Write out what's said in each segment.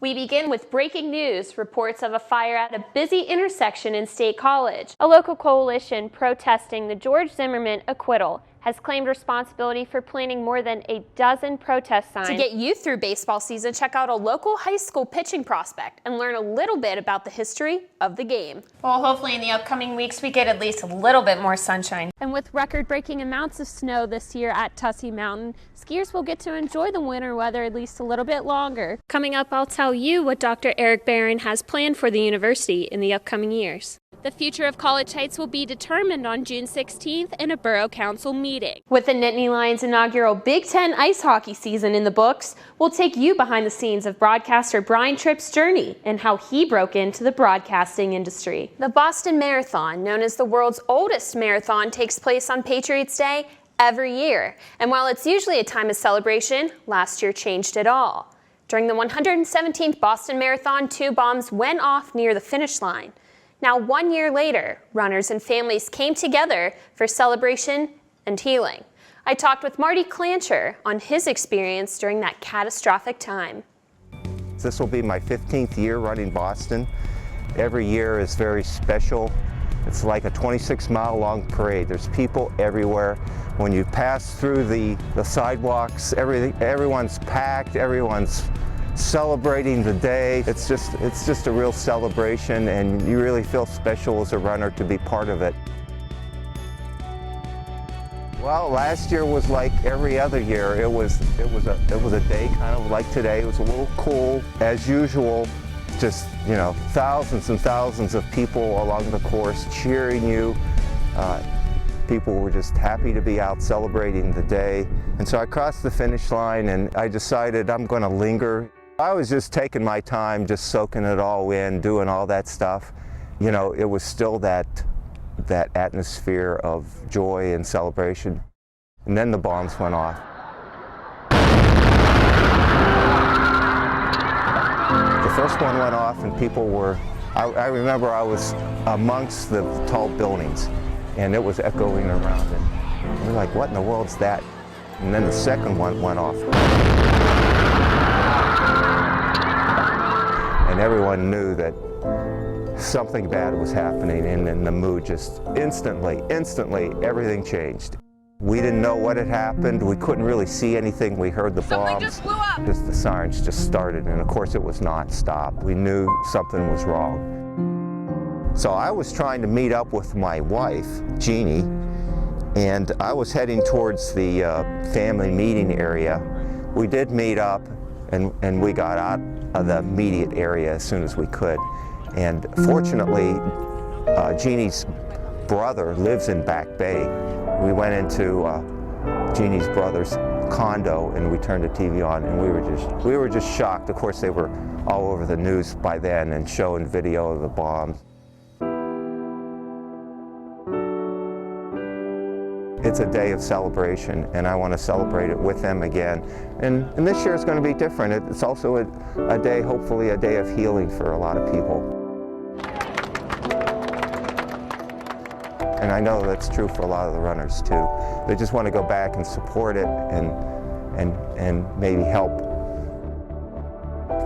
We begin with breaking news, reports of a fire at a busy intersection in State College. A local coalition protesting the George Zimmerman acquittal has claimed responsibility for planting more than a dozen protest signs. To get you through baseball season, check out a local high school pitching prospect and learn a little bit about the history of the game. Well, hopefully in the upcoming weeks we get at least a little bit more sunshine. And with record-breaking amounts of snow this year at Tussey Mountain, skiers will get to enjoy the winter weather at least a little bit longer. Coming up, I'll tell you what Dr. Eric Barron has planned for the university in the upcoming years. The future of College Heights will be determined on June 16th in a Borough Council meeting. With the Nittany Lions' inaugural Big Ten ice hockey season in the books, we'll take you behind the scenes of broadcaster Brian Tripp's journey and how he broke into the broadcasting industry. The Boston Marathon, known as the world's oldest marathon, takes place on Patriots' Day every year. And while it's usually a time of celebration, last year changed it all. During the 117th Boston Marathon, 2 bombs went off near the finish line. Now, 1 year later, runners and families came together for celebration and healing. I talked with Marty Clancher on his experience during that catastrophic time. This will be my 15th year running Boston. Every year is very special. It's like a 26-mile long parade. There's people everywhere. When you pass through the sidewalks, everyone's packed, everyone's celebrating the day. It's just a real celebration, and you really feel special as a runner to be part of it. Well, last year was like every other year. It was a day kind of like today. It was a little cool as usual. Just, you know, thousands and thousands of people along the course cheering you. People were just happy to be out celebrating the day. And so I crossed the finish line and I decided I'm going to linger. I was just taking my time, just soaking it all in, doing all that stuff. You know, it was still that atmosphere of joy and celebration. And then the bombs went off. The first one went off and people were, I remember I was amongst the tall buildings and it was echoing around and we're like, what in the world's that? And then the second one went off. And everyone knew that something bad was happening, and then the mood just instantly, everything changed. We didn't know what had happened. We couldn't really see anything. We heard the bombs. Something just blew up. Just the sirens just started, and of course it was non-stop. We knew something was wrong. So I was trying to meet up with my wife, Jeannie, and I was heading towards the family meeting area. We did meet up, and we got out of the immediate area as soon as we could. And fortunately, Jeannie's brother lives in Back Bay. We went into Jeannie's brother's condo and we turned the TV on, and we were just shocked. Of course, they were all over the news by then and showing video of the bombs. It's a day of celebration, and I want to celebrate it with them again. And this year is going to be different. It's also a day, hopefully a day of healing for a lot of people. And I know that's true for a lot of the runners too. They just want to go back and support it and maybe help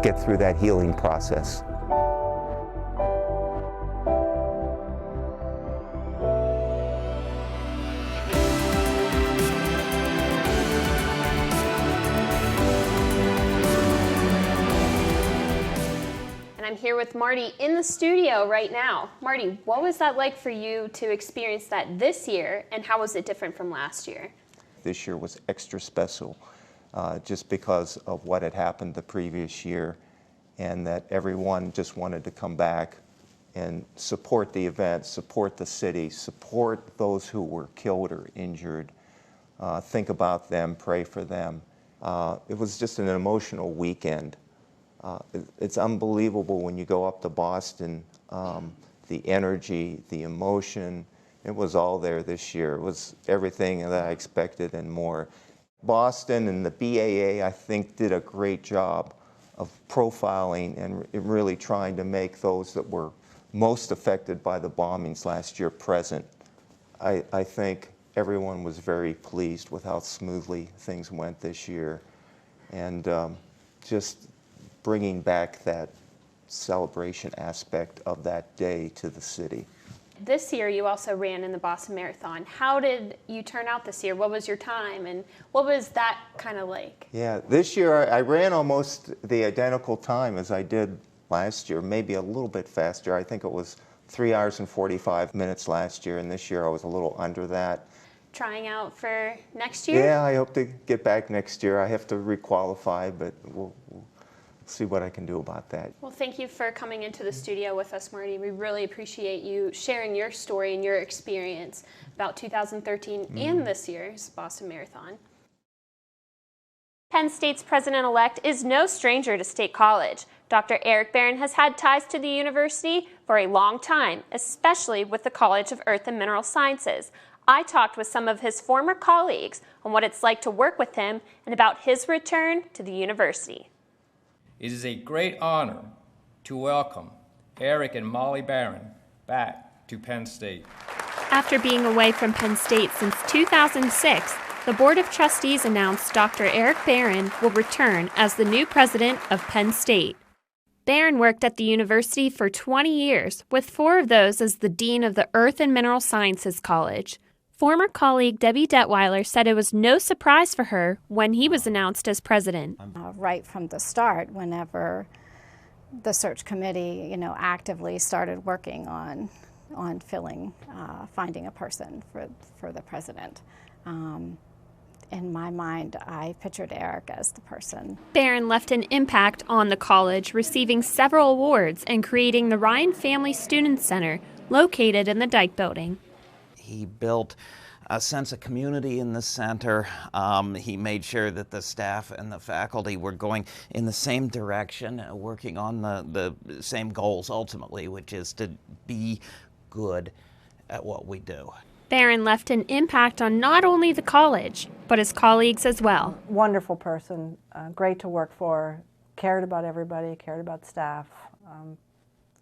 get through that healing process. I'm here with Marty in the studio right now. Marty, what was that like for you to experience that this year, and how was it different from last year? This year was extra special just because of what had happened the previous year, and that everyone just wanted to come back and support the event, support the city, support those who were killed or injured, think about them, pray for them. It was just an emotional weekend. It's unbelievable when you go up to Boston, the energy, the emotion, it was all there this year. It was everything that I expected and more. Boston and the BAA, I think, did a great job of profiling and really trying to make those that were most affected by the bombings last year present. I think everyone was very pleased with how smoothly things went this year. And just bringing back that celebration aspect of that day to the city. This year you also ran in the Boston Marathon. How did you turn out this year? What was your time and what was that kind of like? Yeah, this year I ran almost the identical time as I did last year, maybe a little bit faster. I think it was 3 hours and 45 minutes last year, and this year I was a little under that. Trying out for next year? Yeah, I hope to get back next year. I have to requalify, but we'll see what I can do about that. Well, thank you for coming into the studio with us, Marty. We really appreciate you sharing your story and your experience about 2013 and this year's Boston Marathon. Penn State's president-elect is no stranger to State College. Dr. Eric Barron has had ties to the university for a long time, especially with the College of Earth and Mineral Sciences. I talked with some of his former colleagues on what it's like to work with him and about his return to the university. It is a great honor to welcome Eric and Molly Barron back to Penn State. After being away from Penn State since 2006, the Board of Trustees announced Dr. Eric Barron will return as the new president of Penn State. Barron worked at the university for 20 years, with 4 of those as the dean of the Earth and Mineral Sciences College. Former colleague Debbie Detweiler said it was no surprise for her when he was announced as president. Right from the start, whenever the search committee, actively started working on finding a person for the president. In my mind, I pictured Eric as the person. Barron left an impact on the college, receiving several awards and creating the Ryan Family Student Center, located in the Dyke Building. He built a sense of community in the center. He made sure that the staff and the faculty were going in the same direction, working on the same goals ultimately, which is to be good at what we do. Barron left an impact on not only the college, but his colleagues as well. Wonderful person, great to work for, cared about everybody, cared about staff,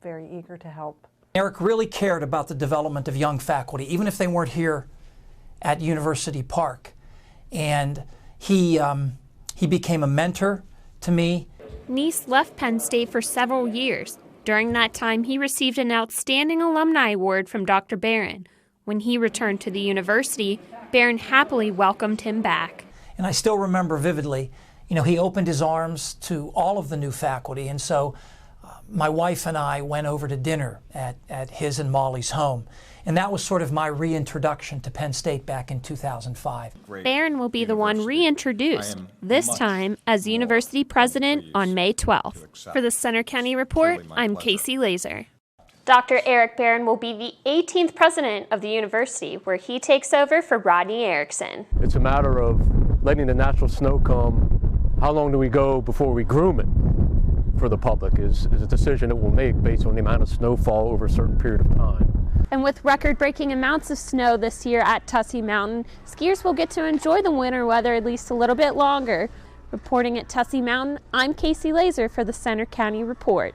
very eager to help. Eric really cared about the development of young faculty, even if they weren't here at University Park. And he became a mentor to me. Neese left Penn State for several years. During that time, he received an Outstanding Alumni Award from Dr. Barron. When he returned to the university, Barron happily welcomed him back. And I still remember vividly, he opened his arms to all of the new faculty. And so my wife and I went over to dinner at his and Molly's home. And that was sort of my reintroduction to Penn State back in 2005. Barron will be the one reintroduced, this time as university president on May 12th. For the Center County Report, I'm Kacie Lazor. Dr. Eric Barron will be the 18th president of the university, where he takes over for Rodney Erickson. It's a matter of letting the natural snow come. How long do we go before we groom it for the public is a decision that we'll make based on the amount of snowfall over a certain period of time. And with record-breaking amounts of snow this year at Tussey Mountain, skiers will get to enjoy the winter weather at least a little bit longer. Reporting at Tussey Mountain, I'm Kacie Lazor for the Center County Report.